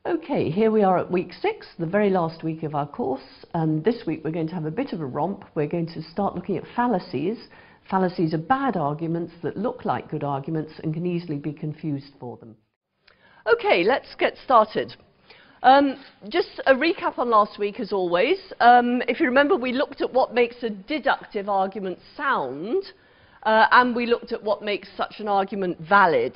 Okay, here we are at week 6, the very last week of our course, and this week we're going to have a bit of a romp. We're going to start looking at fallacies. Fallacies are bad arguments that look like good arguments and can easily be confused for them. Okay, let's get started. Just a recap on last week as always. If you remember, we looked at what makes a deductive argument sound, and we looked at what makes such an argument valid.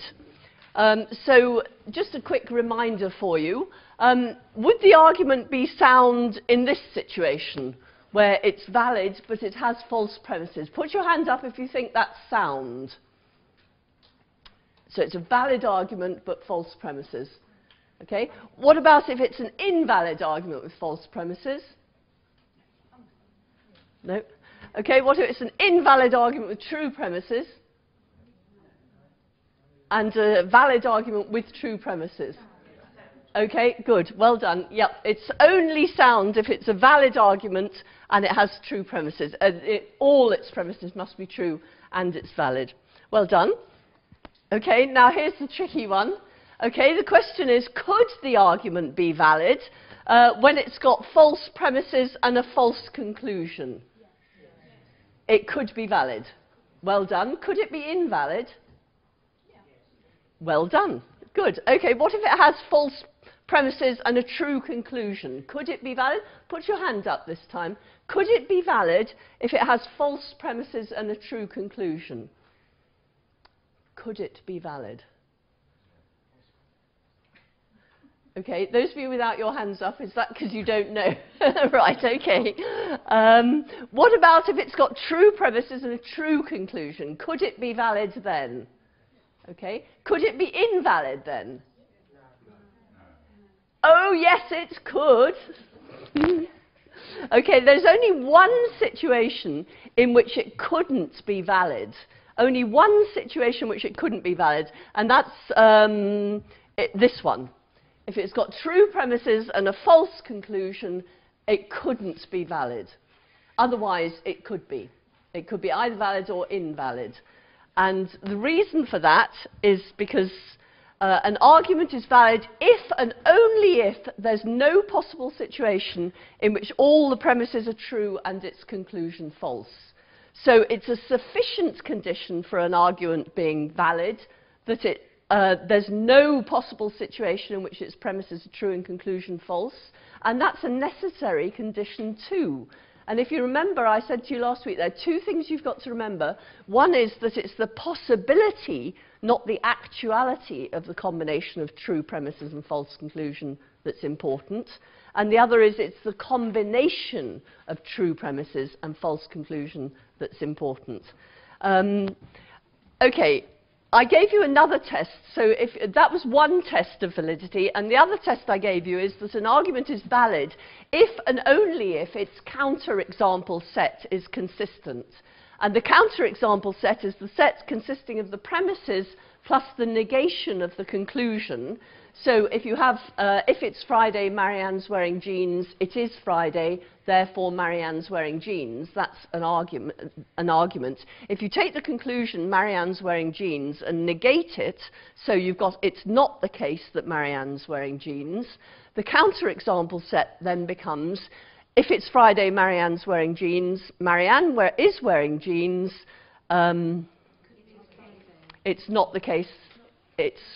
So just a quick reminder for you. Would the argument be sound in this situation, where it's valid but it has false premises? Put your hand up if you think that's sound. So it's a valid argument but false premises. Okay. What about if it's an invalid argument with false premises? No. Okay, what if it's an invalid argument with true premises? And a valid argument with true premises. Okay, good, well done. Yep, it's only sound if it's a valid argument and it has true premises. All its premises must be true and it's valid. Well done. Okay, now here's the tricky one. Okay, the question is, could the argument be valid when it's got false premises and a false conclusion? It could be valid. Well done. Could it be invalid? Well done. Good. Okay, what if it has false premises and a true conclusion? Could it be valid? Put your hand up this time. Could it be valid if it has false premises and a true conclusion? Could it be valid? Okay, those of you without your hands up, is that because you don't know? Right, okay. What about if it's got true premises and a true conclusion? Could it be valid then? Okay. Could it be invalid then? Oh, yes, it could. Okay, there's only one situation in which it couldn't be valid. Only one situation in which it couldn't be valid, and that's this one. If it's got true premises and a false conclusion, it couldn't be valid. Otherwise, it could be. It could be either valid or invalid. And the reason for that is because an argument is valid if and only if there's no possible situation in which all the premises are true and its conclusion false. So it's a sufficient condition for an argument being valid that there's no possible situation in which its premises are true and conclusion false. And that's a necessary condition too. And if you remember, I said to you last week, there are two things you've got to remember. One is that it's the possibility, not the actuality, of the combination of true premises and false conclusion that's important. And the other is it's the combination of true premises and false conclusion that's important. Okay. I gave you another test, so if that was one test of validity, and the other test I gave you is that an argument is valid if and only if its counterexample set is consistent. And the counterexample set is the set consisting of the premises plus the negation of the conclusion. So if you have, if it's Friday, Marianne's wearing jeans, it is Friday, therefore Marianne's wearing jeans. That's an argument. If you take the conclusion, Marianne's wearing jeans, and negate it, so you've got, it's not the case that Marianne's wearing jeans, the counterexample set then becomes, if it's Friday, Marianne's wearing jeans, Marianne is wearing jeans, it's not the case.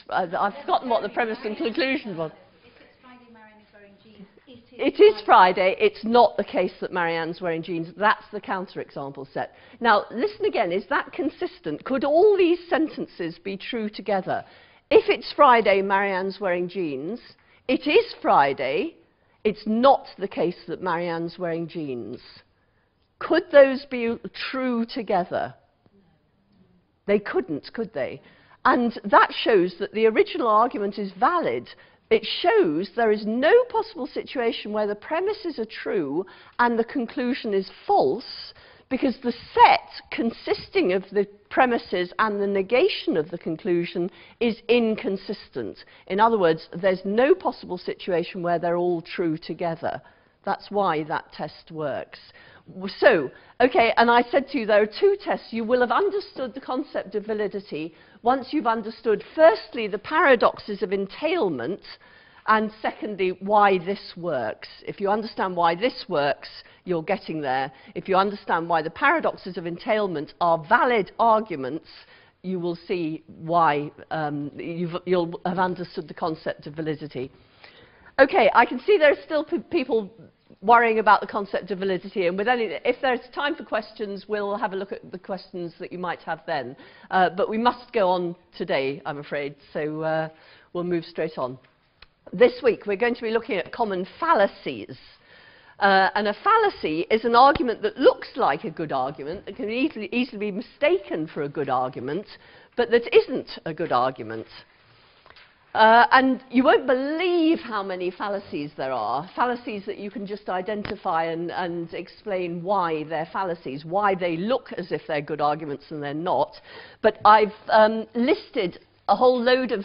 I've forgotten what the premise and conclusion was. If it's Friday, Marianne is wearing jeans. It is Friday. It's not the case that Marianne's wearing jeans. That's the counterexample set. Now, listen again. Is that consistent? Could all these sentences be true together? If it's Friday, Marianne's wearing jeans. It is Friday. It's not the case that Marianne's wearing jeans. Could those be true together? They couldn't, could they? And that shows that the original argument is valid. It shows there is no possible situation where the premises are true and the conclusion is false, because the set consisting of the premises and the negation of the conclusion is inconsistent. In other words, there's no possible situation where they're all true together. That's why that test works. So, okay, and I said to you there are two tests. You will have understood the concept of validity once you've understood, firstly, the paradoxes of entailment, And secondly, why this works. If you understand why this works, you're getting there. If you understand why the paradoxes of entailment are valid arguments, you will see why you'll have understood the concept of validity. Okay, I can see there are still people worrying about the concept of validity, and if there's time for questions, we'll have a look at the questions that you might have then. But we must go on today, I'm afraid, so we'll move straight on. This week, we're going to be looking at common fallacies. And a fallacy is an argument that looks like a good argument, that can easily be mistaken for a good argument, but that isn't a good argument. And you won't believe how many fallacies there are, fallacies that you can just identify and explain why they're fallacies, why they look as if they're good arguments and they're not. But I've listed a whole load of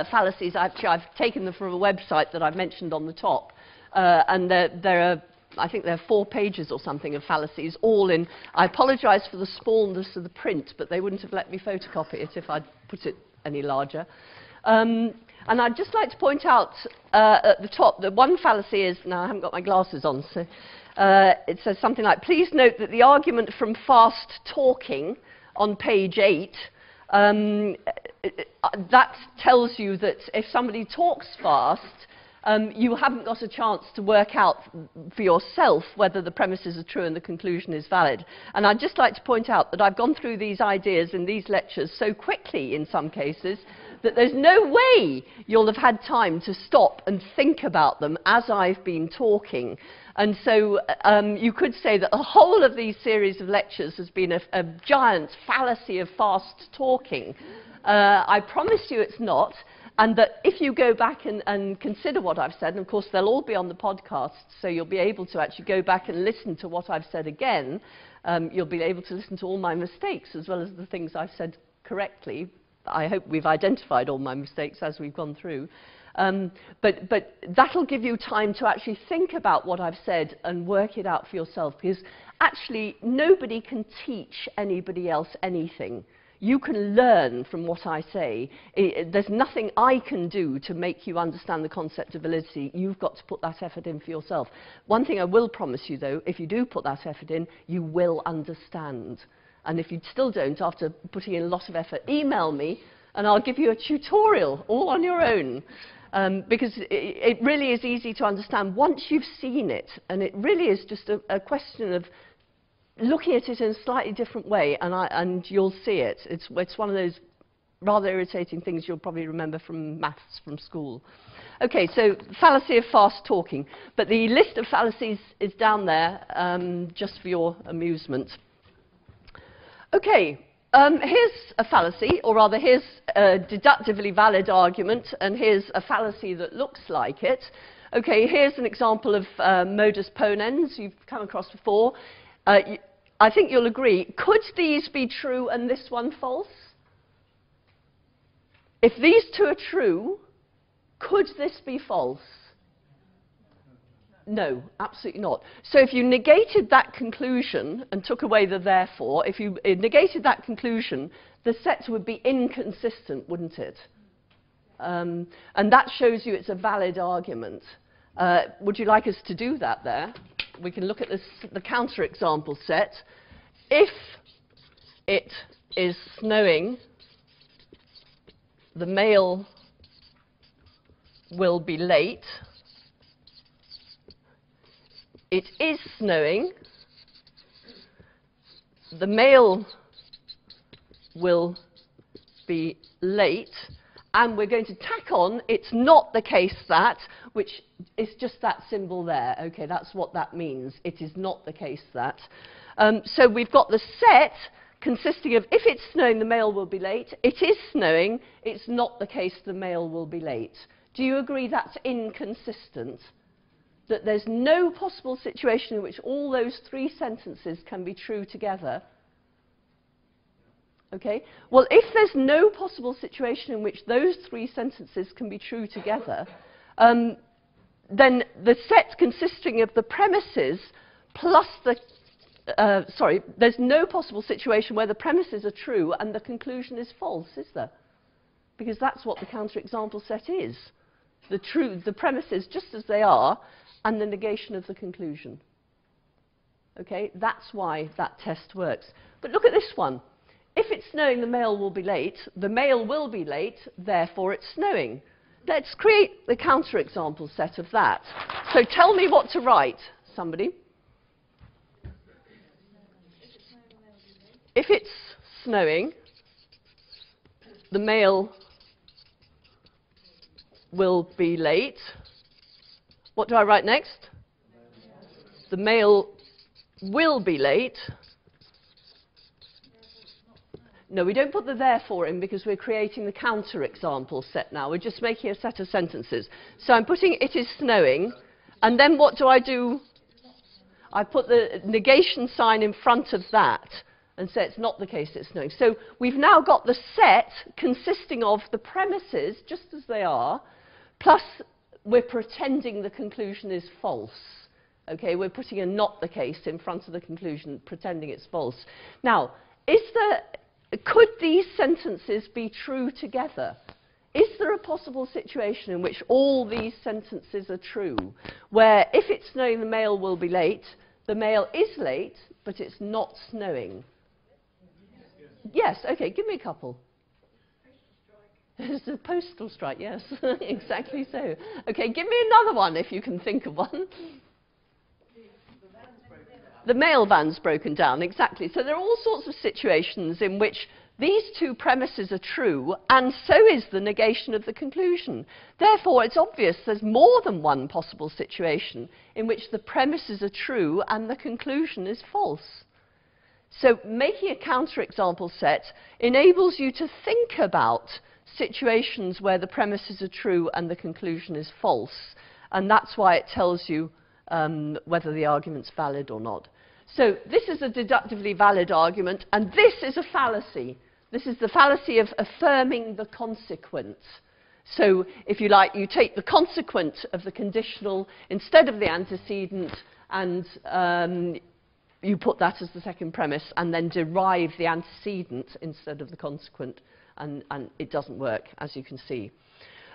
fallacies. Actually, I've taken them from a website that I've mentioned on the top. And there are, I think there are 4 pages or something of fallacies, all in. I apologize for the smallness of the print, but they wouldn't have let me photocopy it if I'd put it any larger. And I'd just like to point out at the top that one fallacy is, now I haven't got my glasses on, so it says something like, please note that the argument from fast talking on page 8, that tells you that if somebody talks fast, you haven't got a chance to work out for yourself whether the premises are true and the conclusion is valid. And I'd just like to point out that I've gone through these ideas in these lectures so quickly in some cases that there's no way you'll have had time to stop and think about them as I've been talking. And so you could say that the whole of these series of lectures has been a giant fallacy of fast talking. I promise you it's not. And that if you go back and consider what I've said, and of course they'll all be on the podcast, so you'll be able to actually go back and listen to what I've said again. You'll be able to listen to all my mistakes as well as the things I've said correctly. I hope we've identified all my mistakes as we've gone through. But that'll give you time to actually think about what I've said and work it out for yourself, because actually nobody can teach anybody else anything. You can learn from what I say. There's nothing I can do to make you understand the concept of validity. You've got to put that effort in for yourself. One thing I will promise you, though, if you do put that effort in, you will understand. And if you still don't, after putting in a lot of effort, email me, and I'll give you a tutorial all on your own. Because it really is easy to understand once you've seen it. And it really is just a question of looking at it in a slightly different way, and you'll see it. It's one of those rather irritating things you'll probably remember from maths from school. Okay, so fallacy of fast talking. But the list of fallacies is down there just for your amusement. Okay, here's a fallacy, or rather here's a deductively valid argument, and here's a fallacy that looks like it. Okay, here's an example of modus ponens you've come across before. I think you'll agree, could these be true and this one false? If these two are true, could this be false? No, absolutely not. So if you negated that conclusion and took away the therefore, if you negated that conclusion, the set would be inconsistent, wouldn't it? And that shows you it's a valid argument. Would you like us to do that there? We can look at the counterexample set. If it is snowing, the mail will be late. It is snowing. The mail will be late. And we're going to tack on, it's not the case that, which is just that symbol there. Okay, that's what that means. It is not the case that. So we've got the set consisting of, if it's snowing, the mail will be late. It is snowing. It's not the case the mail will be late. Do you agree that's inconsistent? That there's no possible situation in which all those 3 sentences can be true together? Okay? Well, if there's no possible situation in which those 3 sentences can be true together, then the set consisting of the premises plus the... there's no possible situation where the premises are true and the conclusion is false, is there? Because that's what the counterexample set is. the premises just as they are, and the negation of the conclusion. Okay, that's why that test works. But look at this one. If it's snowing, the mail will be late. The mail will be late, therefore it's snowing. Let's create the counterexample set of that. So tell me what to write, somebody. If it's snowing, the mail will be late. What do I write next? The mail will be late. No, we don't put the therefore in because we're creating the counterexample set now. We're just making a set of sentences. So I'm putting it is snowing, and then what do? I put the negation sign in front of that and say it's not the case it's snowing. So we've now got the set consisting of the premises, just as they are, plus we're pretending the conclusion is false. Okay, we're putting a not the case in front of the conclusion, pretending it's false. Now, could these sentences be true together? Is there a possible situation in which all these sentences are true, where if it's snowing, the mail will be late, the mail is late, but it's not snowing? Yes, okay, give me a couple. It's a postal strike, yes, exactly so. Okay, give me another one if you can think of one. The mail van's broken down, exactly. So there are all sorts of situations in which these two premises are true, and so is the negation of the conclusion. Therefore, it's obvious there's more than one possible situation in which the premises are true and the conclusion is false. So making a counterexample set enables you to think about situations where the premises are true and the conclusion is false, and that's why it tells you whether the argument's valid or not. So this is a deductively valid argument, and this is a fallacy. This is the fallacy of affirming the consequent. So if you like, you take the consequent of the conditional instead of the antecedent, and you put that as the second premise, and then derive the antecedent instead of the consequent, and it doesn't work, as you can see.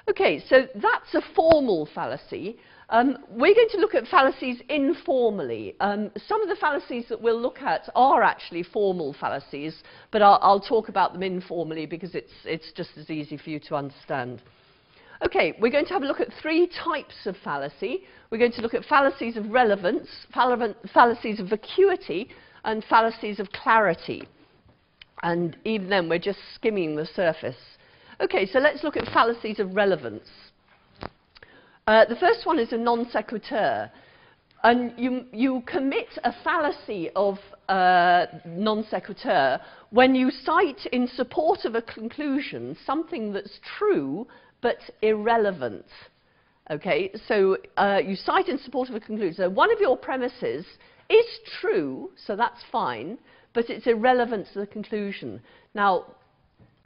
Okay, so that's a formal fallacy. We're going to look at fallacies informally. Some of the fallacies that we'll look at are actually formal fallacies, but I'll talk about them informally because it's just as easy for you to understand. Okay, we're going to have a look at three types of fallacy. We're going to look at fallacies of relevance, fallacies of vacuity, and fallacies of clarity. And even then, we're just skimming the surface. Okay, so let's look at fallacies of relevance. The first one is a non sequitur. And you commit a fallacy of non sequitur when you cite in support of a conclusion something that's true but irrelevant. Okay, so you cite in support of a conclusion. So one of your premises is true, so that's fine, but it's irrelevant to the conclusion. Now,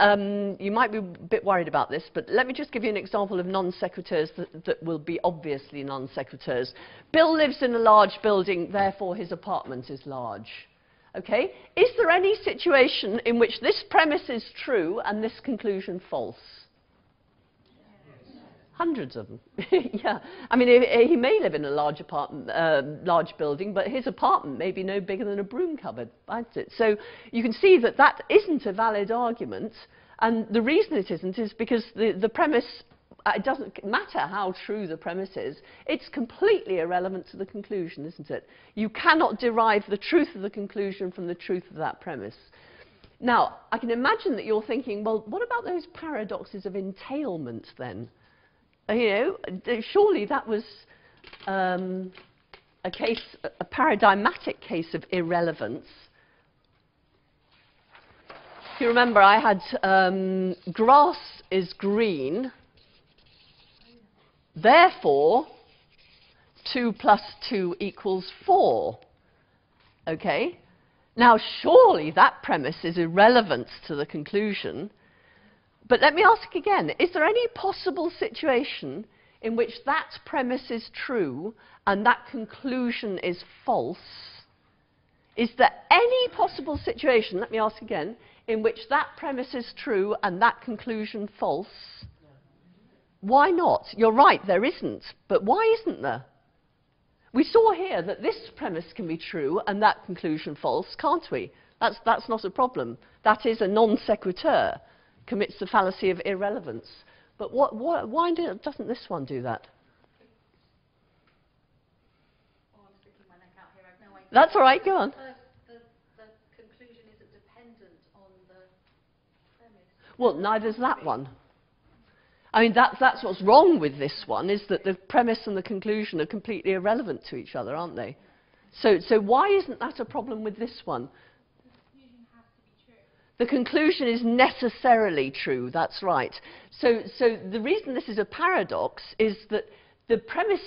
you might be a bit worried about this, but let me just give you an example of non sequiturs that will be obviously non sequiturs. Bill lives in a large building, therefore his apartment is large. Okay? Is there any situation in which this premise is true and this conclusion false? Hundreds of them. Yeah. I mean, he may live in a large apartment, large building, but his apartment may be no bigger than a broom cupboard. That's it. So you can see that that isn't a valid argument, and the reason it isn't is because the premise, it doesn't matter how true the premise is, it's completely irrelevant to the conclusion, isn't it? You cannot derive the truth of the conclusion from the truth of that premise. Now, I can imagine that you're thinking, well, what about those paradoxes of entailment then? You know, surely that was a paradigmatic case of irrelevance. If you remember, I had grass is green, therefore 2 plus 2 equals 4. Okay? Now, surely that premise is irrelevant to the conclusion. But let me ask again, is there any possible situation in which that premise is true and that conclusion is false? Is there any possible situation, let me ask again, in which that premise is true and that conclusion false? Why not? You're right, there isn't. But why isn't there? We saw here that this premise can be true and that conclusion false, can't we? That's not a problem. That is a non sequitur, commits the fallacy of irrelevance. But why doesn't this one do that? Oh, I'm sticking my neck out here. I've no idea. That's all right, go on. The conclusion isn't dependent on the premise. Well, neither's that one. I mean, that's what's wrong with this one, is that the premise and the conclusion are completely irrelevant to each other, aren't they? So why isn't that a problem with this one? The conclusion is necessarily true, that's right. So the reason this is a paradox is that the premise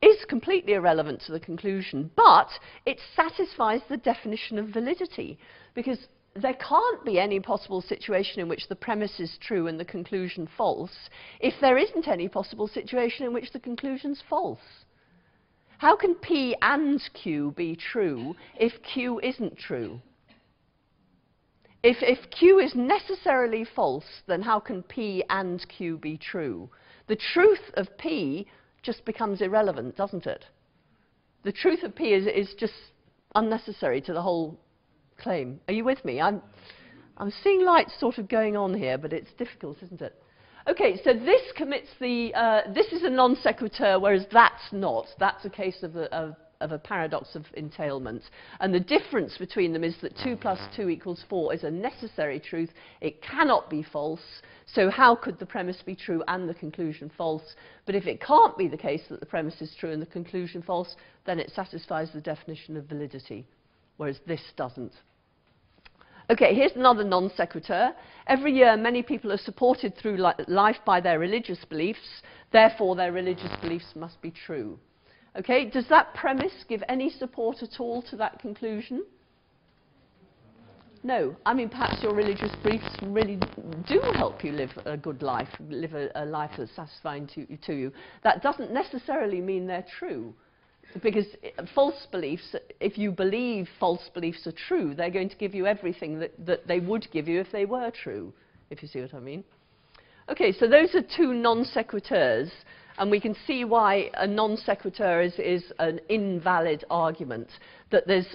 is completely irrelevant to the conclusion, but it satisfies the definition of validity, because there can't be any possible situation in which the premise is true and the conclusion false if there isn't any possible situation in which the conclusion's false. How can P and Q be true if Q isn't true? If Q is necessarily false, then how can P and Q be true? The truth of P just becomes irrelevant, doesn't it? The truth of P is just unnecessary to the whole claim. Are you with me? I'm seeing lights sort of going on here, but it's difficult, isn't it? Okay, so this commits the, this is a non sequitur, whereas that's not. That's a case of a paradox of entailment. And the difference between them is that 2 plus 2 equals 4 is a necessary truth. It cannot be false. So how could the premise be true and the conclusion false? But if it can't be the case that the premise is true and the conclusion false, then it satisfies the definition of validity, whereas this doesn't. Okay, here's another non sequitur. Every year, many people are supported through life by their religious beliefs. Therefore, their religious beliefs must be true. Okay, does that premise give any support at all to that conclusion? No. I mean, perhaps your religious beliefs really do help you live a good life, live a life that's satisfying to you. That doesn't necessarily mean they're true. Because false beliefs, if you believe false beliefs are true, they're going to give you everything that they would give you if they were true, if you see what I mean. Okay, so those are two non sequiturs, and we can see why a non sequitur is an invalid argument, that there's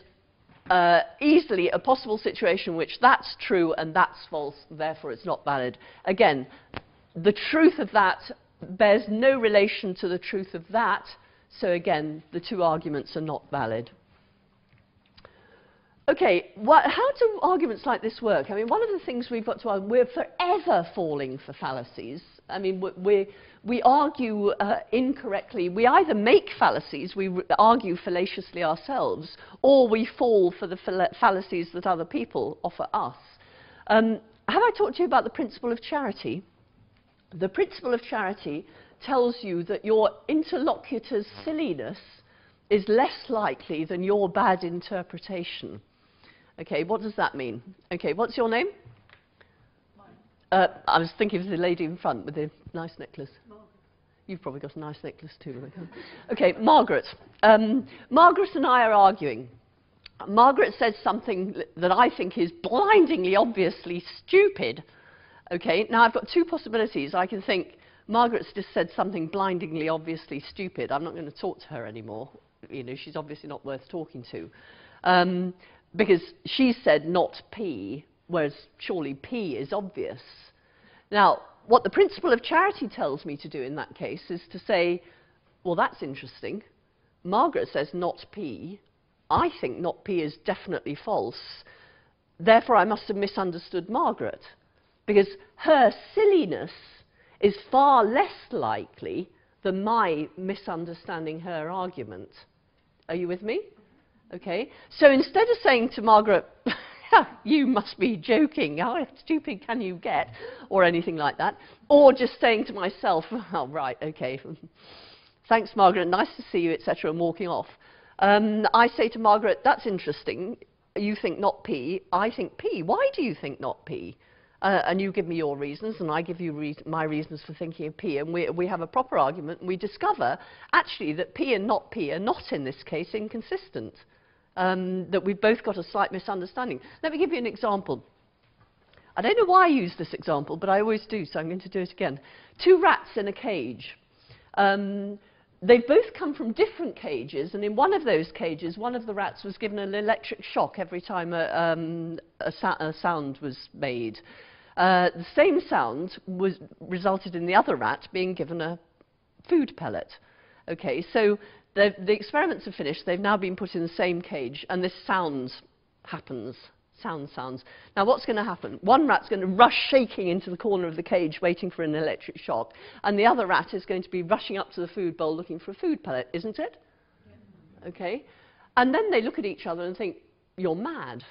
easily a possible situation in which that's true and that's false, therefore it's not valid. Again, the truth of that bears no relation to the truth of that. So again, the two arguments are not valid. Okay, how do arguments like this work? I mean, one of the things we've got to argue, we're forever falling for fallacies. I mean, we argue incorrectly. We either make fallacies, we argue fallaciously ourselves, or we fall for the fallacies that other people offer us. Have I talked to you about the principle of charity? The principle of charity tells you that your interlocutor's silliness is less likely than your bad interpretation. Okay, what does that mean? Okay, what's your name? I was thinking of the lady in front with the nice necklace. Margaret. You've probably got a nice necklace too. Okay, Margaret. Margaret and I are arguing. Margaret says something that I think is blindingly obviously stupid. Okay, now I've got two possibilities. I can think, Margaret's just said something blindingly obviously stupid. I'm not going to talk to her anymore. You know, she's obviously not worth talking to. Because she said not P, whereas surely P is obvious. Now, what the principle of charity tells me to do in that case is to say, well, that's interesting. Margaret says not P. I think not P is definitely false. Therefore, I must have misunderstood Margaret. Because her silliness is far less likely than my misunderstanding her argument. Are you with me? Okay. So instead of saying to Margaret, you must be joking, how stupid can you get, or anything like that, or just saying to myself, oh, right, okay, thanks, Margaret, nice to see you, etc., and walking off. I say to Margaret, that's interesting, you think not P, I think P. Why do you think not P? And you give me your reasons, and I give you my reasons for thinking of P, and we have a proper argument, and we discover, actually, that P and not P are not, in this case, inconsistent, that we've both got a slight misunderstanding. Let me give you an example. I don't know why I use this example, but I always do, so I'm going to do it again. 2 rats in a cage. They've both come from different cages, and in one of those cages, one of the rats was given an electric shock every time a sound was made. The same sound resulted in the other rat being given a food pellet. Okay, so the experiments are finished. They've now been put in the same cage, and this sound happens. Sounds. Now, what's going to happen? One rat's going to rush shaking into the corner of the cage, waiting for an electric shock, and the other rat is going to be rushing up to the food bowl looking for a food pellet, isn't it? Yeah. Okay. And then they look at each other and think, "You're mad.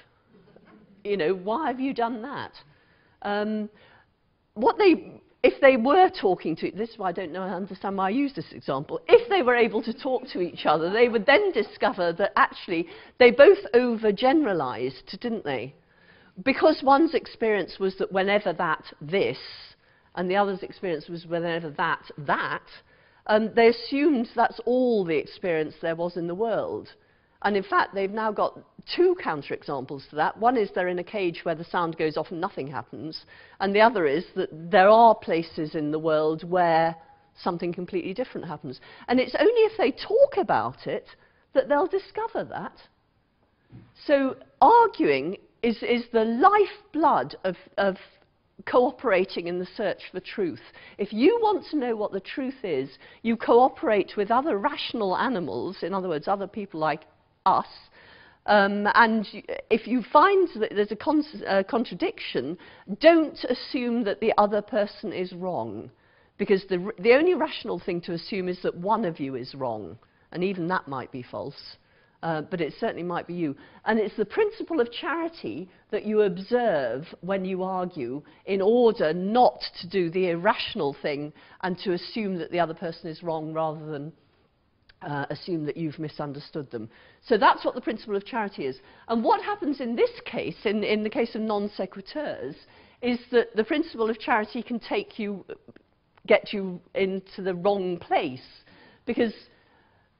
You know, why have you done that?" If they were talking to, this is why I don't understand why I use this example. If they were able to talk to each other, they would then discover that actually they both overgeneralized, didn't they? Because one's experience was that whenever this, and the other's experience was whenever that, they assumed that's all the experience there was in the world. And in fact, they've now got 2 counterexamples to that. One is they're in a cage where the sound goes off and nothing happens. And the other is that there are places in the world where something completely different happens. And it's only if they talk about it that they'll discover that. So arguing is the lifeblood of cooperating in the search for truth. If you want to know what the truth is, you cooperate with other rational animals, in other words, other people like us, and if you find that there's a contradiction, don't assume that the other person is wrong, because the only rational thing to assume is that one of you is wrong, and even that might be false, but it certainly might be you. And it's the principle of charity that you observe when you argue in order not to do the irrational thing and to assume that the other person is wrong rather than assume that you've misunderstood them. So that's what the principle of charity is. And what happens in this case, in the case of non sequiturs, is that the principle of charity can get you into the wrong place, because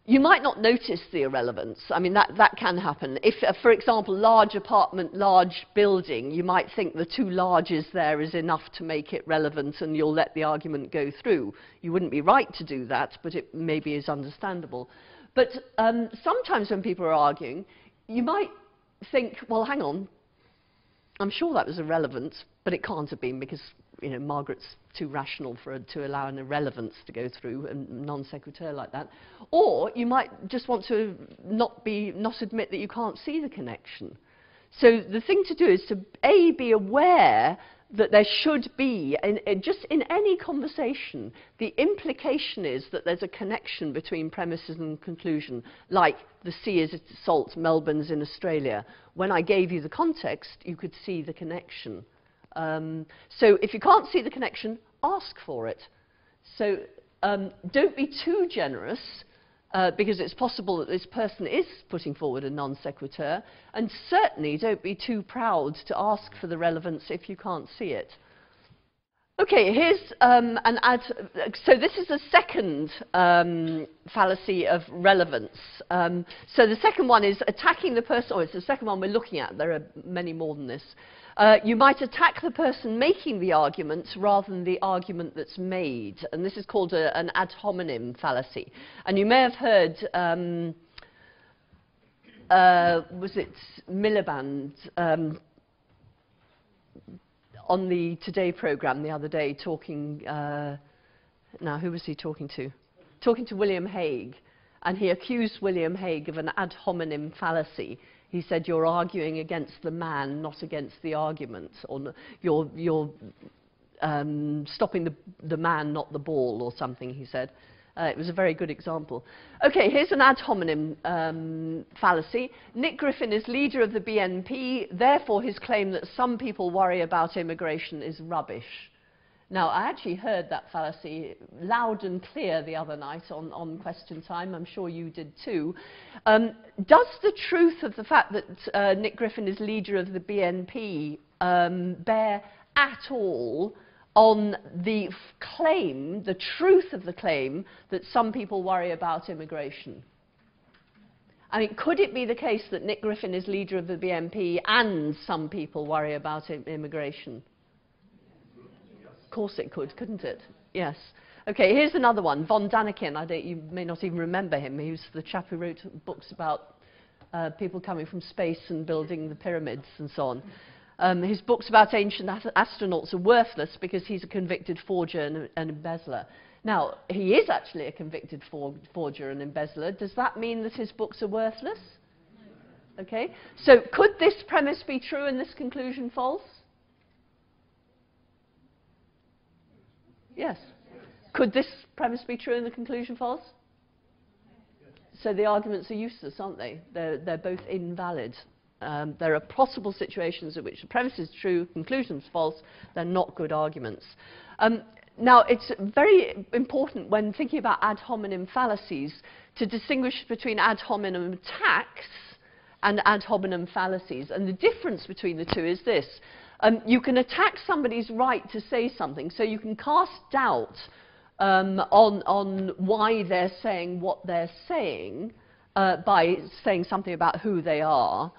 you might not notice the irrelevance. I mean, that can happen. If, for example, large apartment, large building, you might think the 2 larges there is enough to make it relevant and you'll let the argument go through. You wouldn't be right to do that, but it maybe is understandable. But sometimes when people are arguing, you might think, well, hang on, I'm sure that was irrelevant, but it can't have been because, you know, Margaret's too rational to allow an irrelevance to go through, and non sequitur like that. Or you might just want to not admit that you can't see the connection. So the thing to do is to be aware that there should be, just in any conversation, the implication is that there's a connection between premises and conclusion, like the sea is salt, Melbourne's in Australia. When I gave you the context, you could see the connection. So if you can't see the connection, ask for it. So don't be too generous, because it's possible that this person is putting forward a non sequitur, and certainly don't be too proud to ask for the relevance if you can't see it. Okay, here's so this is the second fallacy of relevance. So the second one is attacking the person, or it's the second one we're looking at. There are many more than this. You might attack the person making the argument rather than the argument that's made. And this is called an ad hominem fallacy. And you may have heard, was it Miliband, on the Today programme the other day talking, now who was he talking to? Talking to William Hague. And he accused William Hague of an ad hominem fallacy. He said, you're arguing against the man, not against the argument, or you're stopping the man, not the ball, or something, he said. It was a very good example. Okay, here's an ad hominem fallacy. Nick Griffin is leader of the BNP, therefore his claim that some people worry about immigration is rubbish. Now, I actually heard that fallacy loud and clear the other night on Question Time. I'm sure you did too. Does the truth of the fact that Nick Griffin is leader of the BNP bear at all on the claim, the truth of the claim, that some people worry about immigration? I mean, could it be the case that Nick Griffin is leader of the BNP and some people worry about immigration? course it could, couldn't it? Yes. Okay, here's another one. Von Daniken, you may not even remember him. He was the chap who wrote books about people coming from space and building the pyramids and so on. His books about ancient astronauts are worthless because he's a convicted forger and an embezzler. Now, he is actually a convicted forger and embezzler. Does that mean that his books are worthless? No. Okay, so could this premise be true and this conclusion false? Yes. Could this premise be true and the conclusion false? So the arguments are useless, aren't they? They're both invalid. There are possible situations in which the premise is true, conclusion is false. They're not good arguments. Now, it's very important when thinking about ad hominem fallacies to distinguish between ad hominem attacks and ad hominem fallacies. And the difference between the two is this. You can attack somebody's right to say something, so you can cast doubt on why they're saying what they're saying by saying something about who they are.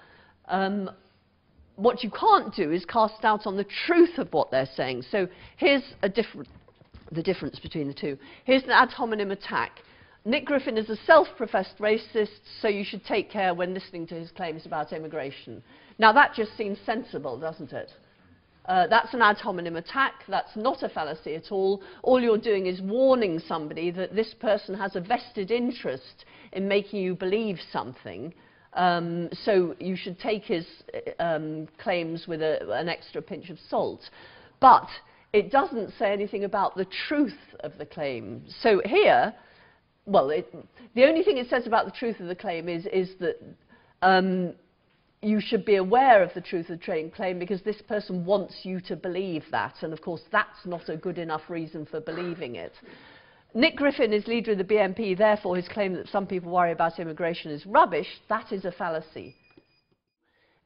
What you can't do is cast doubt on the truth of what they're saying. So here's the difference between the two. Here's an ad hominem attack. Nick Griffin is a self-professed racist, so you should take care when listening to his claims about immigration. Now that just seems sensible, doesn't it? That's an ad hominem attack. That's not a fallacy at all. All you're doing is warning somebody that this person has a vested interest in making you believe something. So you should take his claims with an extra pinch of salt. But it doesn't say anything about the truth of the claim. So here, well, the only thing it says about the truth of the claim is that you should be aware of the truth of the claim because this person wants you to believe that. And of course, that's not a good enough reason for believing it. Nick Griffin is leader of the BNP, therefore his claim that some people worry about immigration is rubbish. That is a fallacy.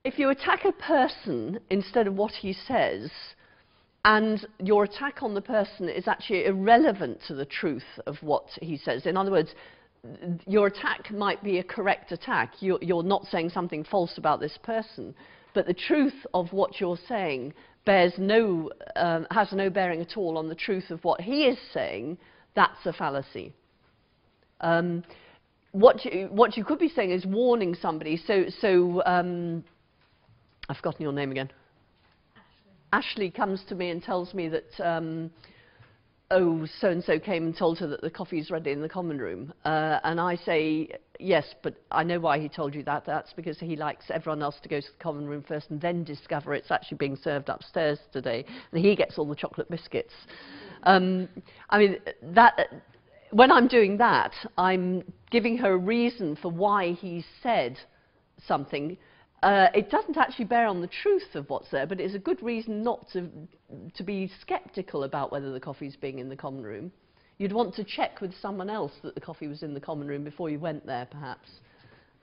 If you attack a person instead of what he says, and your attack on the person is actually irrelevant to the truth of what he says, in other words, your attack might be a correct attack. You're not saying something false about this person, but the truth of what you're saying has no bearing at all on the truth of what he is saying. That's a fallacy. What you could be saying is warning somebody. So I've forgotten your name again. Ashley comes to me and tells me that oh, so-and-so came and told her that the coffee's ready in the common room. And I say, yes, but I know why he told you that. That's because he likes everyone else to go to the common room first and then discover it's actually being served upstairs today. And he gets all the chocolate biscuits. I mean, when I'm doing that, I'm giving her a reason for why he said something. It doesn't actually bear on the truth of what's there, but it's a good reason not to be sceptical about whether the coffee's being in the common room. You'd want to check with someone else that the coffee was in the common room before you went there, perhaps.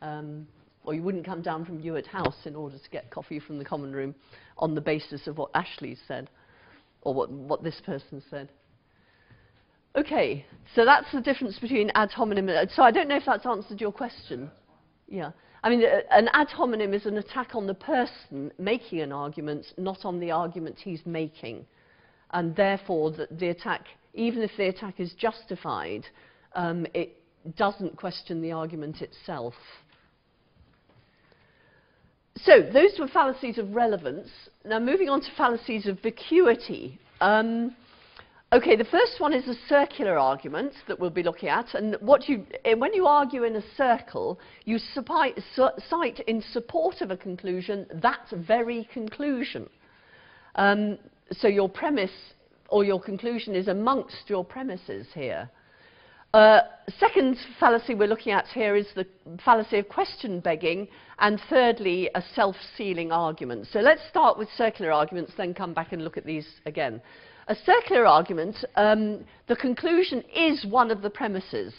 Or you wouldn't come down from Ewart House in order to get coffee from the common room on the basis of what Ashley said, or what this person said. Okay, so that's the difference between ad hominem. So I don't know if that's answered your question. Yeah. I mean, an ad hominem is an attack on the person making an argument, not on the argument he's making. And therefore, the attack, even if the attack is justified, it doesn't question the argument itself. So those were fallacies of relevance. Now moving on to fallacies of vacuity. Okay, the first one is a circular argument that we'll be looking at, and when you argue in a circle, you cite in support of a conclusion that very conclusion. So your premise or your conclusion is amongst your premises here. Second fallacy we're looking at here is the fallacy of question begging, and thirdly, a self-sealing argument. So let's start with circular arguments, then come back and look at these again. A circular argument, the conclusion is one of the premises.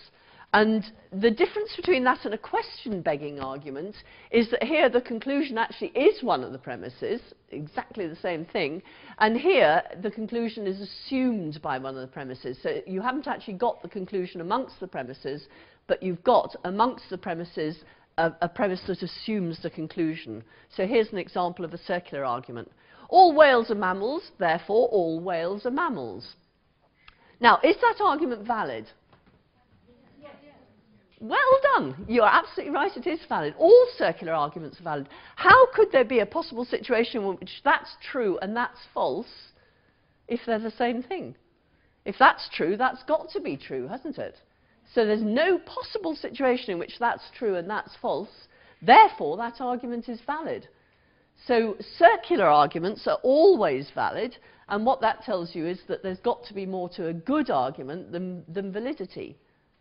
And the difference between that and a question-begging argument is that here the conclusion actually is one of the premises, exactly the same thing, and here the conclusion is assumed by one of the premises. So you haven't actually got the conclusion amongst the premises, but you've got amongst the premises a premise that assumes the conclusion. So here's an example of a circular argument. All whales are mammals, therefore all whales are mammals. Now, is that argument valid? Well done. You are absolutely right, it is valid. All circular arguments are valid. How could there be a possible situation in which that's true and that's false if they're the same thing? If that's true, that's got to be true, hasn't it? So there's no possible situation in which that's true and that's false. Therefore, that argument is valid. So circular arguments are always valid, and what that tells you is that there's got to be more to a good argument than validity.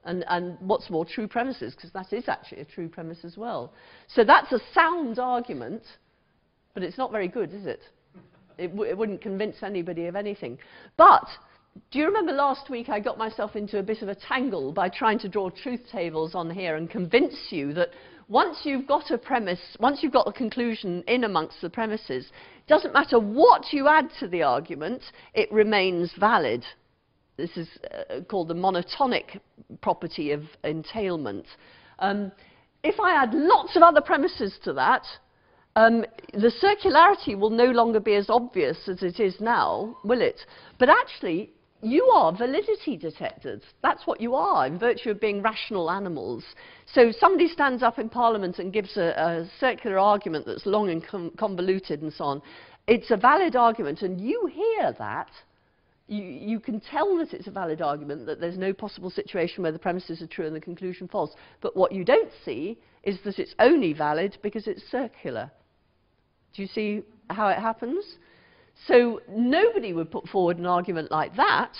And what's more, true premises, because that is actually a true premise as well. So that's a sound argument, but it's not very good, is it? It wouldn't convince anybody of anything. But do you remember last week I got myself into a bit of a tangle by trying to draw truth tables on here and convince you that once you've got a premise, once you've got a conclusion in amongst the premises, it doesn't matter what you add to the argument, it remains valid. This is called the monotonic property of entailment. If I add lots of other premises to that, the circularity will no longer be as obvious as it is now, will it? But actually, you are validity detectors. That's what you are, in virtue of being rational animals. So somebody stands up in Parliament and gives a circular argument that's long and convoluted and so on. It's a valid argument, and you hear that. You can tell that it's a valid argument, that there's no possible situation where the premises are true and the conclusion false. But what you don't see is that it's only valid because it's circular. Do you see how it happens? So nobody would put forward an argument like that,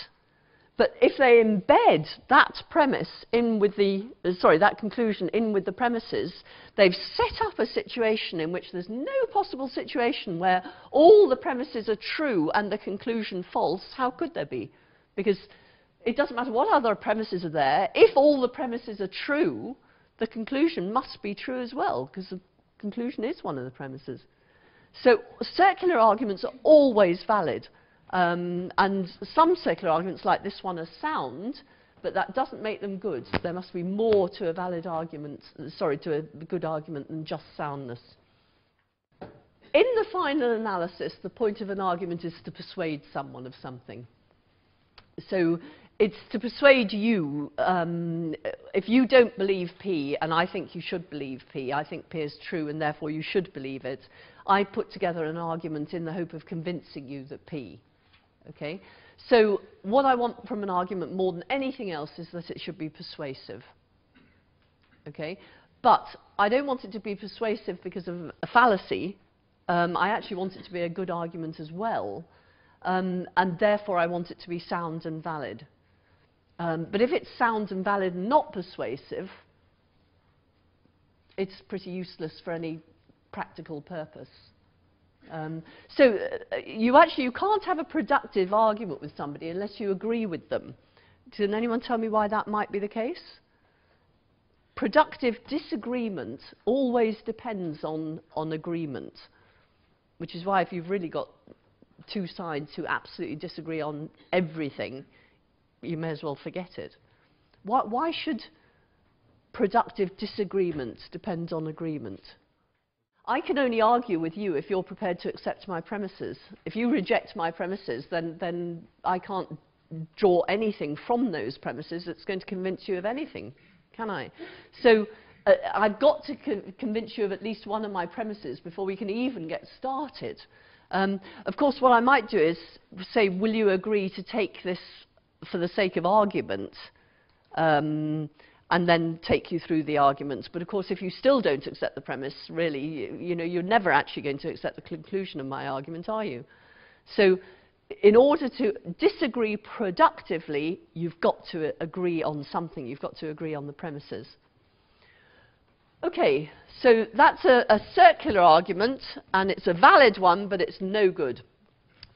but if they embed that premise in with the, that conclusion in with the premises, they've set up a situation in which there's no possible situation where all the premises are true and the conclusion false. How could there be? Because it doesn't matter what other premises are there. If all the premises are true, the conclusion must be true as well, because the conclusion is one of the premises. So circular arguments are always valid. And some circular arguments like this one are sound, but that doesn't make them good. There must be more to a valid argument, to a good argument than just soundness. In the final analysis, the point of an argument is to persuade someone of something. So it's to persuade you, if you don't believe P, and I think you should believe P, I think P is true and therefore you should believe it, I put together an argument in the hope of convincing you that P. Okay? So what I want from an argument more than anything else is that it should be persuasive. Okay? But I don't want it to be persuasive because of a fallacy. I actually want it to be a good argument as well. And therefore I want it to be sound and valid. But if it's sound and valid and not persuasive, it's pretty useless for any practical purpose. You can't have a productive argument with somebody unless you agree with them. Can anyone tell me why that might be the case? Productive disagreement always depends on agreement, which is why if you've really got two sides who absolutely disagree on everything, you may as well forget it. Why should productive disagreement depend on agreement? I can only argue with you if you're prepared to accept my premises. If you reject my premises, then I can't draw anything from those premises that's going to convince you of anything, can I? So I've got to convince you of at least one of my premises before we can even get started. Of course, what I might do is say, will you agree to take this for the sake of argument? And then take you through the arguments. But of course, if you still don't accept the premise, really, you're never actually going to accept the conclusion of my argument, are you? So in order to disagree productively, you've got to agree on something. You've got to agree on the premises. Okay, so that's a circular argument, and it's a valid one, but it's no good.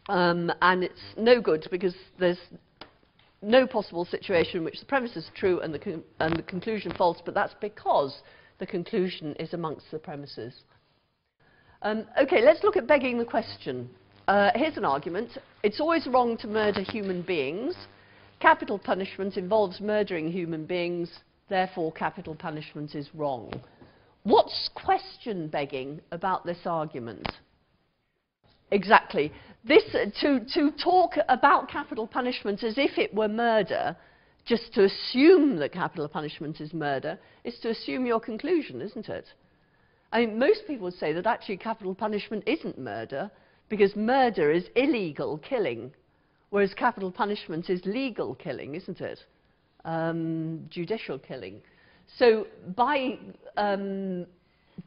And it's no good because there's no possible situation in which the premise is true and the conclusion false, but that's because the conclusion is amongst the premises. Okay, let's look at begging the question. Here's an argument. It's always wrong to murder human beings. Capital punishment involves murdering human beings, therefore capital punishment is wrong. What's question begging about this argument? Exactly. This, to talk about capital punishment as if it were murder, just to assume that capital punishment is murder, is to assume your conclusion, isn't it? I mean, most people would say that actually capital punishment isn't murder, because murder is illegal killing, whereas capital punishment is legal killing, isn't it? Judicial killing. So by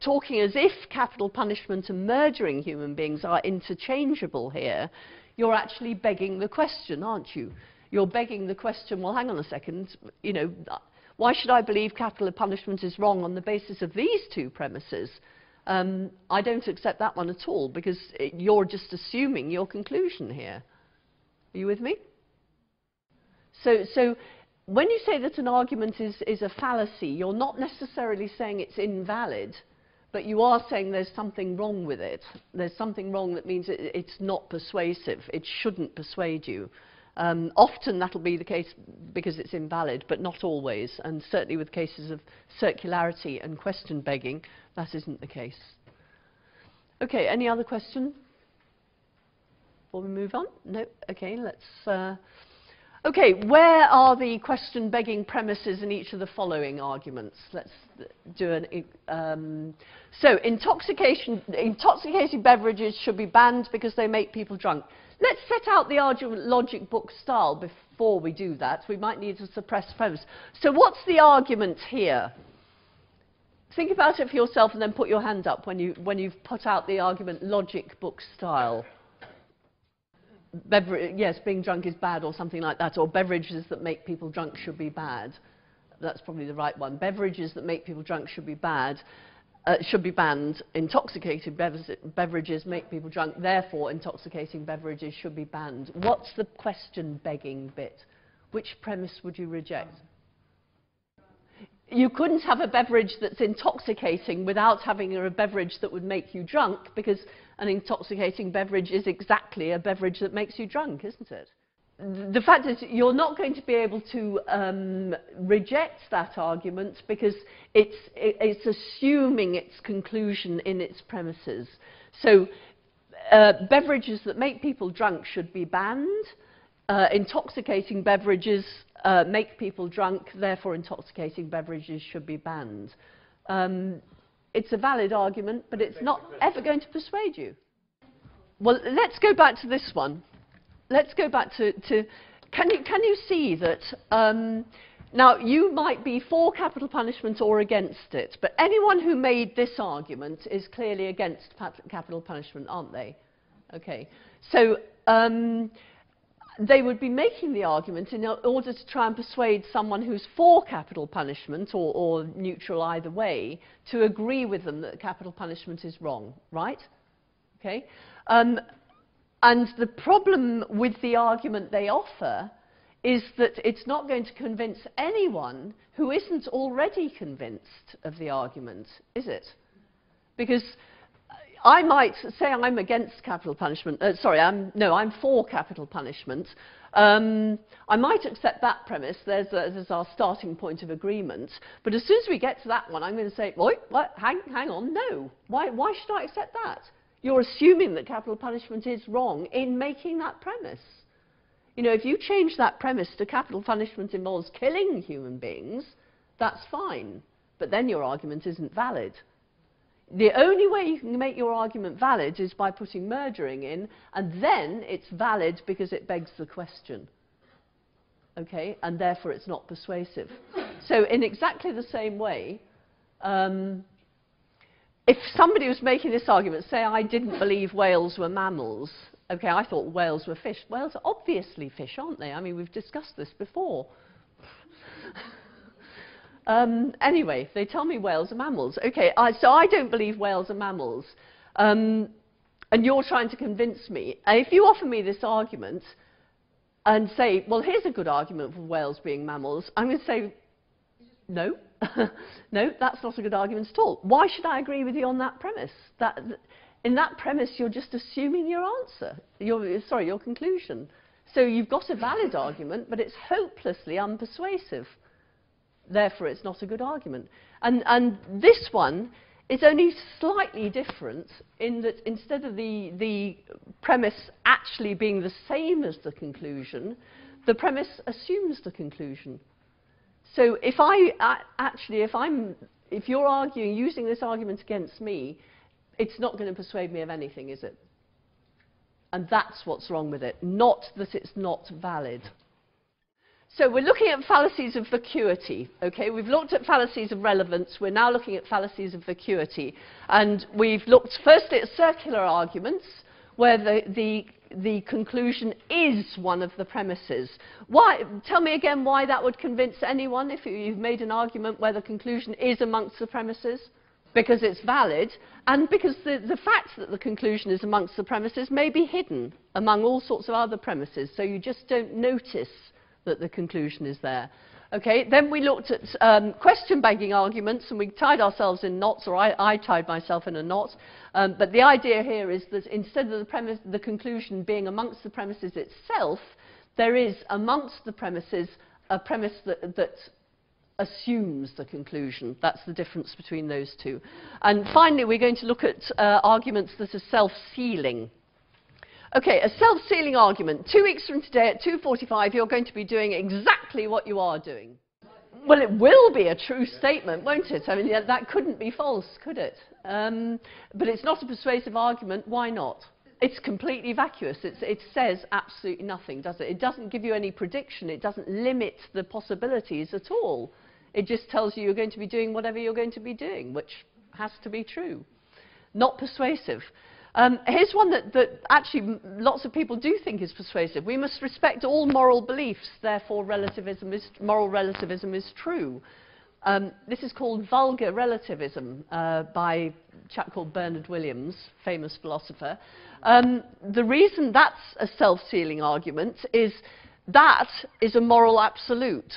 talking as if capital punishment and murdering human beings are interchangeable here, you're actually begging the question, aren't you? You're begging the question, well, hang on a second, you know, why should I believe capital punishment is wrong on the basis of these two premises? I don't accept that one at all, because you're just assuming your conclusion here. Are you with me? So when you say that an argument is a fallacy, you're not necessarily saying it's invalid, but you are saying there's something wrong with it. There's something wrong that means it's not persuasive. It shouldn't persuade you. Often that'll be the case because it's invalid, but not always. And certainly with cases of circularity and question begging, that isn't the case. Okay, any other question before we move on? No? Okay, let's... Okay, where are the question-begging premises in each of the following arguments? Let's do an... so, intoxicating beverages should be banned because they make people drunk. Let's set out the argument logic book style before we do that. We might need to suppress premise. So what's the argument here? Think about it for yourself and then put your hand up when you've put out the argument logic book style. Yes, being drunk is bad or something like that, or beverages that make people drunk should be bad. That's probably the right one. Beverages that make people drunk should be bad, should be banned. Intoxicating beverages make people drunk, therefore intoxicating beverages should be banned. What's the question begging bit? Which premise would you reject? You couldn't have a beverage that's intoxicating without having a beverage that would make you drunk, because an intoxicating beverage is exactly a beverage that makes you drunk, isn't it? The fact is, you're not going to be able to reject that argument because it's assuming its conclusion in its premises. So beverages that make people drunk should be banned. Intoxicating beverages make people drunk, therefore intoxicating beverages should be banned. It's a valid argument, but it's not ever going to persuade you. Well, let's go back to this one. Let's go back to can you see that, now you might be for capital punishment or against it, but anyone who made this argument is clearly against capital punishment, aren't they? Okay, so they would be making the argument in order to try and persuade someone who's for capital punishment or neutral either way to agree with them that capital punishment is wrong, right? Okay. And the problem with the argument they offer is that it's not going to convince anyone who isn't already convinced of the argument, is it? Because I might say I'm against capital punishment. I'm for capital punishment. I might accept that premise. There's our starting point of agreement. But as soon as we get to that one, I'm going to say, wait, what? Hang on, no. Why should I accept that? You're assuming that capital punishment is wrong in making that premise. You know, if you change that premise to capital punishment involves killing human beings, that's fine. But then your argument isn't valid. The only way you can make your argument valid is by putting murdering in, and then it's valid because it begs the question. Okay? And therefore it's not persuasive. So in exactly the same way, if somebody was making this argument, say I didn't believe whales were mammals, okay, I thought whales were fish. Whales are obviously fish, aren't they? I mean, we've discussed this before. Anyway, they tell me whales are mammals. Okay, so I don't believe whales are mammals. And you're trying to convince me. If you offer me this argument and say, well, here's a good argument for whales being mammals, I'm going to say, no. No, that's not a good argument at all. Why should I agree with you on that premise? In that premise, you're just assuming your answer, your conclusion. So you've got a valid argument, but it's hopelessly unpersuasive. Therefore, it's not a good argument. And this one It's only slightly different in that instead of the premise actually being the same as the conclusion, the premise assumes the conclusion. So if you're arguing, using this argument against me, it's not going to persuade me of anything, is it? And that's what's wrong with it, not that it's not valid. So we're looking at fallacies of vacuity, okay? We've looked at fallacies of relevance. We're now looking at fallacies of vacuity. And we've looked firstly at circular arguments, where the conclusion is one of the premises. Why? Tell me again why that would convince anyone if you've made an argument where the conclusion is amongst the premises. Because it's valid, and because the fact that the conclusion is amongst the premises may be hidden among all sorts of other premises, so you just don't notice that the conclusion is there. Okay, then we looked at question-banking arguments, and we tied ourselves in knots, or I tied myself in a knot. But the idea here is that instead of the conclusion being amongst the premises itself, there is amongst the premises a premise that assumes the conclusion. That's the difference between those two. And finally, we're going to look at arguments that are self-sealing. Okay, a self-sealing argument. 2 weeks from today at 2:45, you're going to be doing exactly what you are doing. Well, it will be a true statement, won't it? I mean, yeah, that couldn't be false, could it? But it's not a persuasive argument. Why not? It's completely vacuous. It says absolutely nothing, does it? It doesn't give you any prediction. It doesn't limit the possibilities at all. It just tells you you're going to be doing whatever you're going to be doing, which has to be true. Not persuasive. Here's one that actually lots of people do think is persuasive. We must respect all moral beliefs, therefore moral relativism is true. This is called vulgar relativism by a chap called Bernard Williams, famous philosopher. The reason that's a self-sealing argument is that is a moral absolute.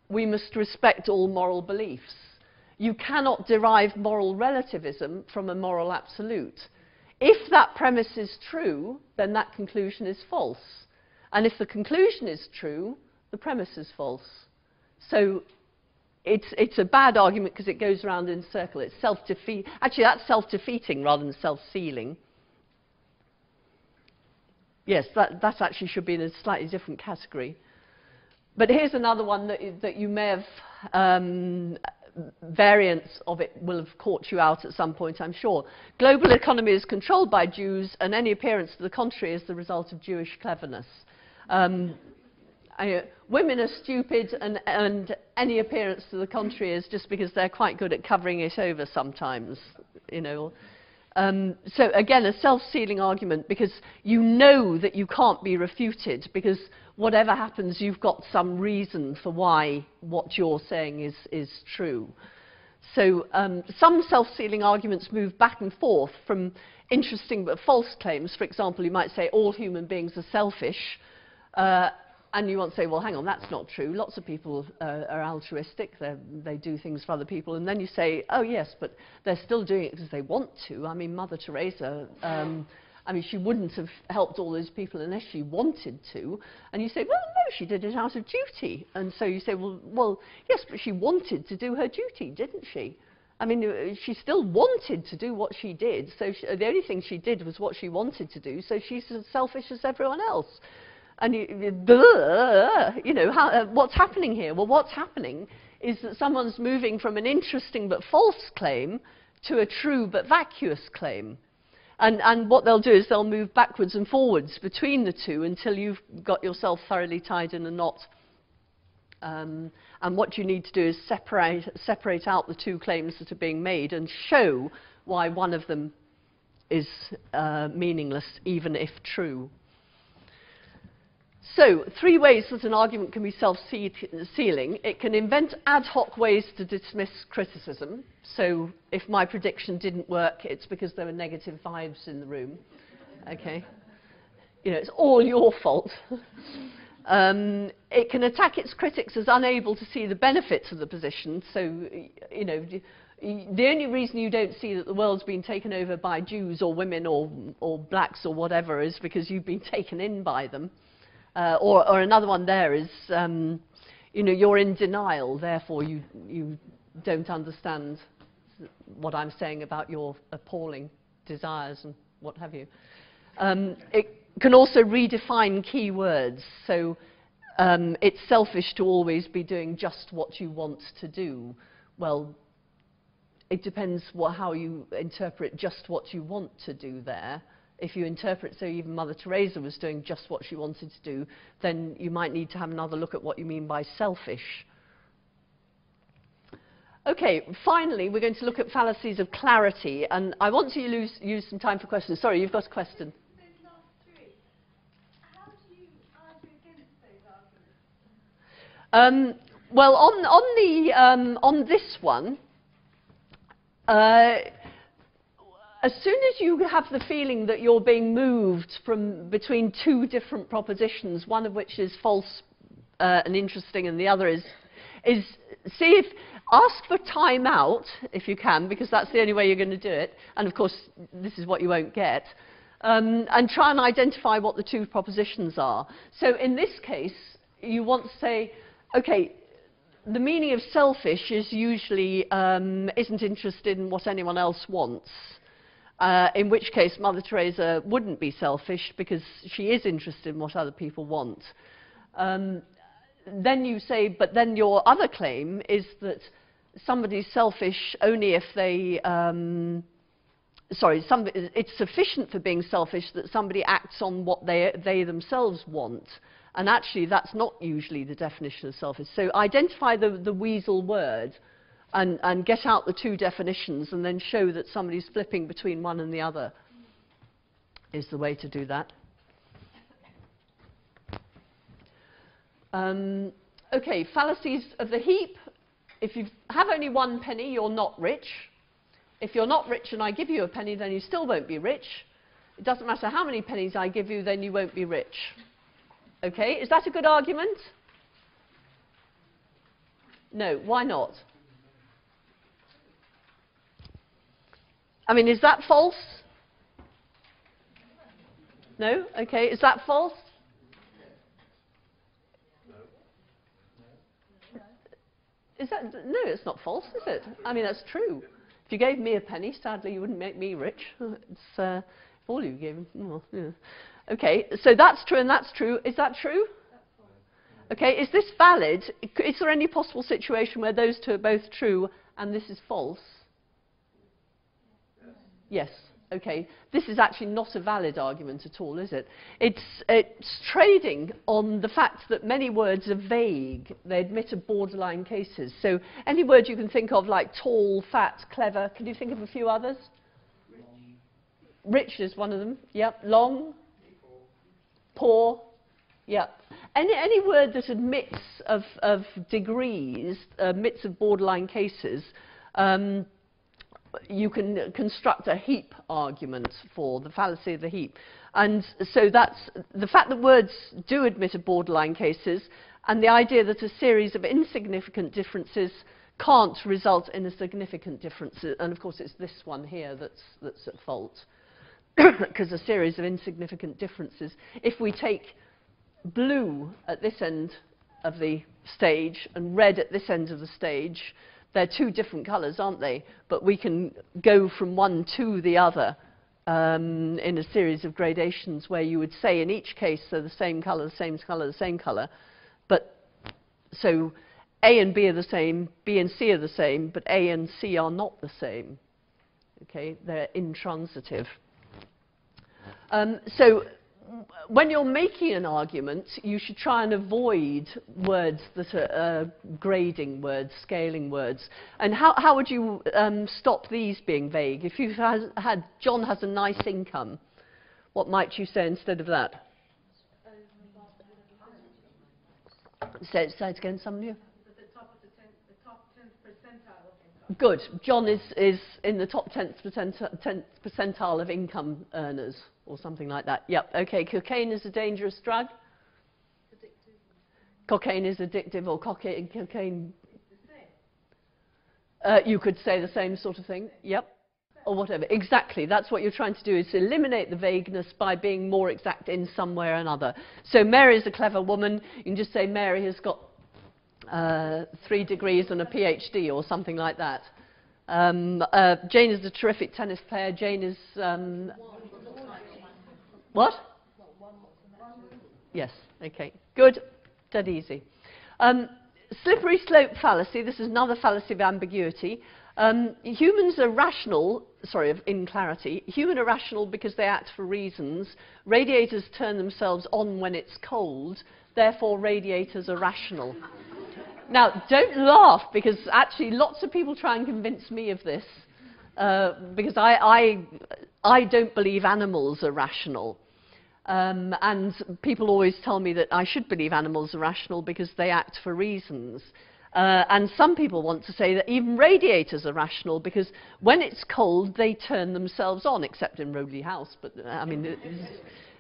We must respect all moral beliefs. You cannot derive moral relativism from a moral absolute. If that premise is true, then that conclusion is false. And if the conclusion is true, the premise is false. So it's a bad argument because it goes around in a circle. It's self-defeating. Actually, that's self-defeating rather than self-sealing. Yes, that actually should be in a slightly different category. But here's another one that you may have, variants of it will have caught you out at some point, I'm sure. Global economy is controlled by Jews, and any appearance to the contrary is the result of Jewish cleverness. Women are stupid, and any appearance to the contrary is just because they're quite good at covering it over sometimes, you know. So again, a self-sealing argument, because you know that you can't be refuted, because whatever happens, you've got some reason for why what you're saying is true. So some self-sealing arguments move back and forth from interesting but false claims. For example, you might say all human beings are selfish, and you want to say, well, hang on, that's not true. Lots of people are altruistic. They do things for other people. And then you say, oh, yes, but they're still doing it because they want to. I mean, Mother Teresa, I mean, she wouldn't have helped all those people unless she wanted to. And you say, well, no, she did it out of duty. And so you say, well, yes, but she wanted to do her duty, didn't she? I mean, she still wanted to do what she did. So the only thing she did was what she wanted to do. So she's as selfish as everyone else. And you know, what's happening here? Well, what's happening is that someone's moving from an interesting but false claim to a true but vacuous claim. And what they'll do is they'll move backwards and forwards between the two until you've got yourself thoroughly tied in a knot. And what you need to do is separate out the two claims that are being made and show why one of them is meaningless, even if true. So, 3 ways that an argument can be self-sealing. It can invent ad hoc ways to dismiss criticism. So, if my prediction didn't work, it's because there were negative vibes in the room. Okay? You know, it's all your fault. It can attack its critics as unable to see the benefits of the position. So, you know, the only reason you don't see that the world's been taken over by Jews or women or blacks or whatever is because you've been taken in by them. Or another one there is, you know, you're in denial, therefore you don't understand what I'm saying about your appalling desires and what have you. It can also redefine key words. So it's selfish to always be doing just what you want to do. Well, it depends how you interpret just what you want to do there. If you interpret, so even Mother Teresa was doing just what she wanted to do, then you might need to have another look at what you mean by selfish. Okay, finally, we're going to look at fallacies of clarity, and I want to use some time for questions. Sorry, you've got a question. Those last three, how do you argue against those arguments? Well, on this one, as soon as you have the feeling that you're being moved from between two different propositions, one of which is false and interesting, and the other is ask for time out if you can, because that's the only way you're going to do it. And of course, this is what you won't get. And try and identify what the two propositions are. So in this case, you want to say, okay, the meaning of selfish is usually isn't interested in what anyone else wants. In which case, Mother Teresa wouldn't be selfish because she is interested in what other people want. Then you say, but then your other claim is that somebody's selfish only if they, it's sufficient for being selfish that somebody acts on what they themselves want. And actually, that's not usually the definition of selfish. So identify the weasel word and get out the two definitions and then show that somebody's flipping between one and the other is the way to do that. Okay, fallacies of the heap. If you have only 1 penny, you're not rich. If you're not rich and I give you a penny, then you still won't be rich. It doesn't matter how many pennies I give you, then you won't be rich. Okay, is that a good argument? No, why not? I mean, is that false? No? Okay, is that false? Is that, no, it's not false, is it? I mean, that's true. If you gave me a penny, sadly, you wouldn't make me rich. It's all you gave. Well, yeah. Okay, so that's true and that's true. Is that true? Okay, is this valid? Is there any possible situation where those two are both true and this is false? Yes. Okay, this is actually not a valid argument at all, is it? It's trading on the fact that many words are vague. They admit of borderline cases. So any word you can think of, like tall, fat, clever. Can you think of a few others? Rich is one of them. Yep. Long. Poor. Yep. Any word that admits of degrees, admits of borderline cases, you can construct a heap argument for the fallacy of the heap. And so that's the fact that words do admit of borderline cases, and the idea that a series of insignificant differences can't result in a significant difference. And of course, it's this one here that's at fault, because a series of insignificant differences. If we take blue at this end of the stage and red at this end of the stage, they're two different colours, aren't they? But we can go from one to the other in a series of gradations where you would say in each case they're the same colour, the same colour, the same colour. But so A and B are the same, B and C are the same, but A and C are not the same. Okay, they're intransitive. So when you're making an argument, you should try and avoid words that are grading words, scaling words. And how would you stop these being vague? If you had John has a nice income, what might you say instead of that? Say it again, some of you. The top 10th percentile of income. Good. John is in the top 10th percentile of income earners, or something like that. Yep. Okay. Cocaine is a dangerous drug. Addictive. Cocaine is addictive, or cocaine. It's the same. You could say the same sort of thing. Yep. Or whatever. Exactly. That's what you're trying to do, is to eliminate the vagueness by being more exact in some way or another. So Mary is a clever woman. You can just say Mary has got 3 degrees and a PhD, or something like that. Jane is a terrific tennis player. Jane is... what? Yes, okay, good, dead easy. Slippery slope fallacy, this is another fallacy of ambiguity. Humans are rational, sorry, in clarity. Humans are rational because they act for reasons. Radiators turn themselves on when it's cold, therefore radiators are rational. Now, don't laugh, because actually lots of people try and convince me of this, because I don't believe animals are rational. And people always tell me that I should believe animals are rational because they act for reasons. And some people want to say that even radiators are rational because when it's cold, they turn themselves on, except in Rodley House. But I mean,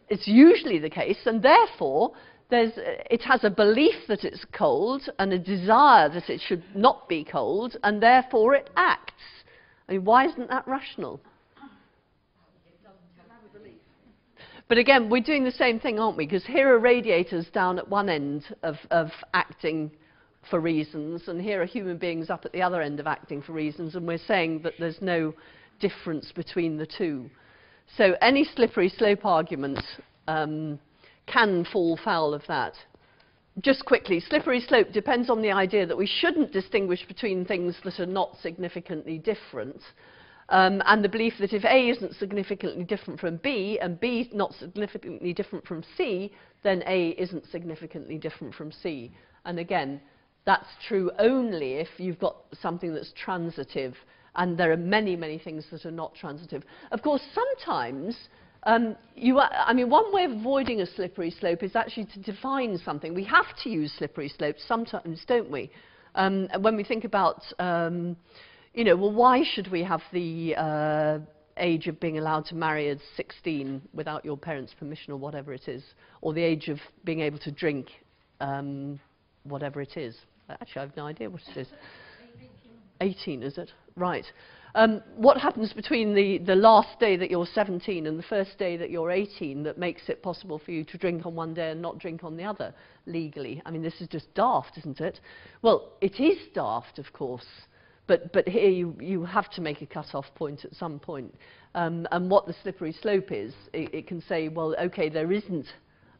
it's usually the case, and therefore it has a belief that it's cold and a desire that it should not be cold, and therefore it acts. I mean, why isn't that rational? But again, we're doing the same thing, aren't we? Because here are radiators down at one end of acting for reasons, and here are human beings up at the other end of acting for reasons, and we're saying that there's no difference between the two. So any slippery slope argument can fall foul of that. Just quickly, slippery slope depends on the idea that we shouldn't distinguish between things that are not significantly different, and the belief that if A isn't significantly different from B, and B is not significantly different from C, then A isn't significantly different from C. And again, that's true only if you've got something that's transitive, and there are many, many things that are not transitive. Of course, sometimes, I mean, one way of avoiding a slippery slope is actually to define something. We have to use slippery slopes sometimes, don't we? When we think about, you know, well, why should we have the age of being allowed to marry at 16 without your parents' permission, or whatever it is, or the age of being able to drink, whatever it is. Actually, I have no idea what it is. 18, is it? Right. What happens between the last day that you're 17 and the first day that you're 18 that makes it possible for you to drink on one day and not drink on the other legally? I mean, this is just daft, isn't it? Well, it is daft, of course, but here you have to make a cut-off point at some point. And what the slippery slope is, it can say, well, okay, there isn't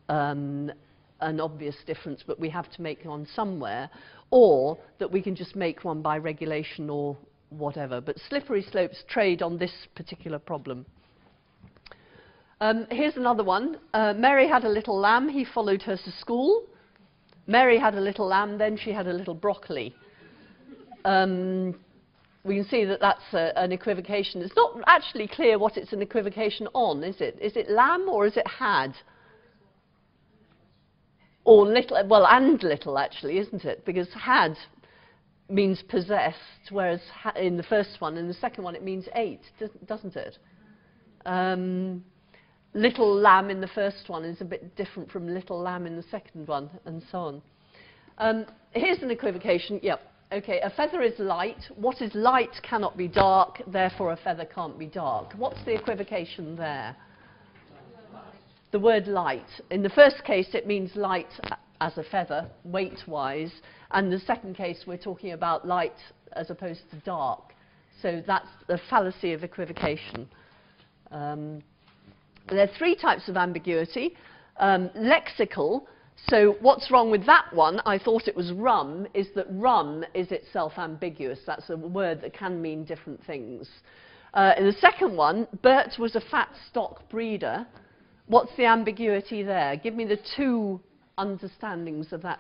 an obvious difference, but we have to make one somewhere, or that we can just make one by regulation or whatever. But slippery slopes trade on this particular problem. Here's another one. Mary had a little lamb, he followed her to school. Mary had a little lamb, then she had a little broccoli. We can see that that's an equivocation. It's not actually clear what it's an equivocation on, is it? Is it lamb or is it had? Or little, well, and little actually, isn't it? Because had means possessed, whereas in the first one, in the second one it means ate, doesn't it? Little lamb in the first one is a bit different from little lamb in the second one, and so on. Here's an equivocation. Yep. Okay, a feather is light. What is light cannot be dark, therefore a feather can't be dark. What's the equivocation there? The word light. In the first case, it means light as a feather, weight-wise, and the second case, we're talking about light as opposed to dark. So that's the fallacy of equivocation. There are three types of ambiguity. Lexical. So what's wrong with that one? I thought it was rum, is that rum is itself ambiguous. That's a word that can mean different things. In the second one, Bert was a fat stock breeder. What's the ambiguity there? Give me the two understandings of that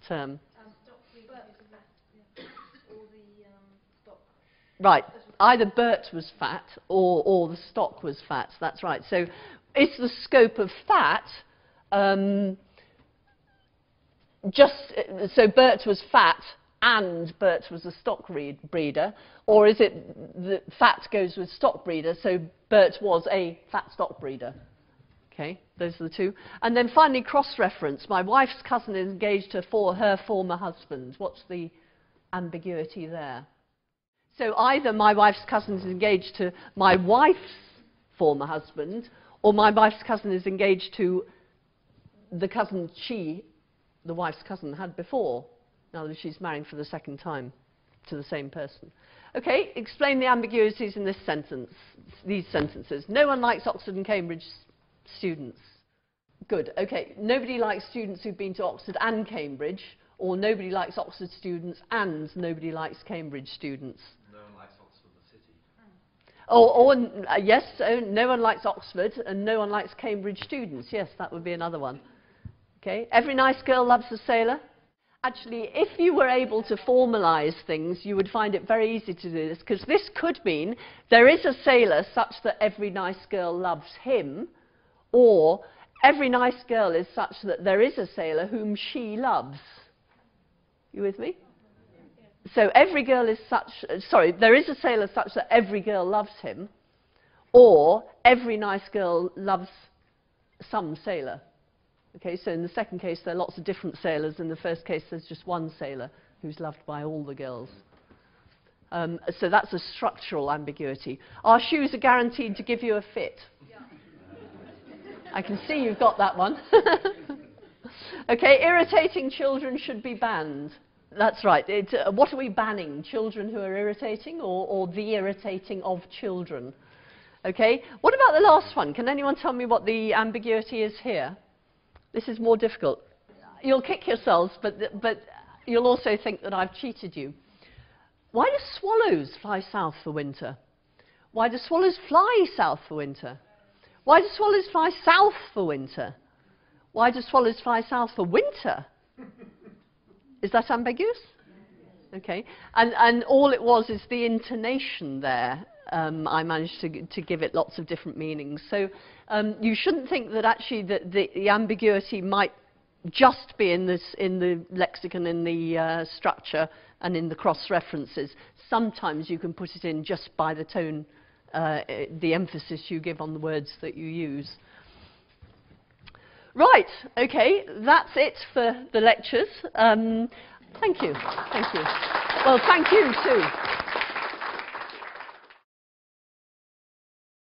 term. Right, either Bert was fat or the stock was fat. That's right. So is the scope of fat so Bert was fat and Bert was a stock breeder, or is it that fat goes with stock breeder, so Bert was a fat stock breeder? Okay, those are the two. And then finally, cross-reference. My wife's cousin is engaged to her former husband. What's the ambiguity there? So either my wife's cousin is engaged to my wife's former husband, or my wife's cousin is engaged to the cousin the wife's cousin, had before, now that she's marrying for the second time to the same person. Okay, explain the ambiguities in this sentence, these sentences. No one likes Oxford and Cambridge students. Good, okay. Nobody likes students who've been to Oxford and Cambridge, or nobody likes Oxford students and nobody likes Cambridge students. No one likes Oxford, the city. Yes, no one likes Oxford and no one likes Cambridge students. Yes, that would be another one. Okay, every nice girl loves a sailor. Actually, if you were able to formalize things, you would find it very easy to do this, because this could mean there is a sailor such that every nice girl loves him, or every nice girl is such that there is a sailor whom she loves. You with me? So every girl is such, there is a sailor such that every girl loves him, or every nice girl loves some sailor. Okay, so in the second case, there are lots of different sailors. In the first case, there's just one sailor who's loved by all the girls. So that's a structural ambiguity. Our shoes are guaranteed to give you a fit. Yeah. I can see you've got that one. Okay, irritating children should be banned. That's right. What are we banning? Children who are irritating, or the irritating of children? Okay, what about the last one? Can anyone tell me what the ambiguity is here? This is more difficult. You'll kick yourselves, but you'll also think that I've cheated you. Why do swallows fly south for winter? Why do swallows fly south for winter? Why do swallows fly south for winter? Why do swallows fly south for winter? Is that ambiguous? Okay. And all it was is the intonation there. I managed to give it lots of different meanings. So you shouldn't think that actually the ambiguity might just be in the lexicon, in the structure, and in the cross-references. Sometimes you can put it in just by the tone, the emphasis you give on the words that you use. Right, okay, that's it for the lectures. Thank you, thank you. Well, thank you too.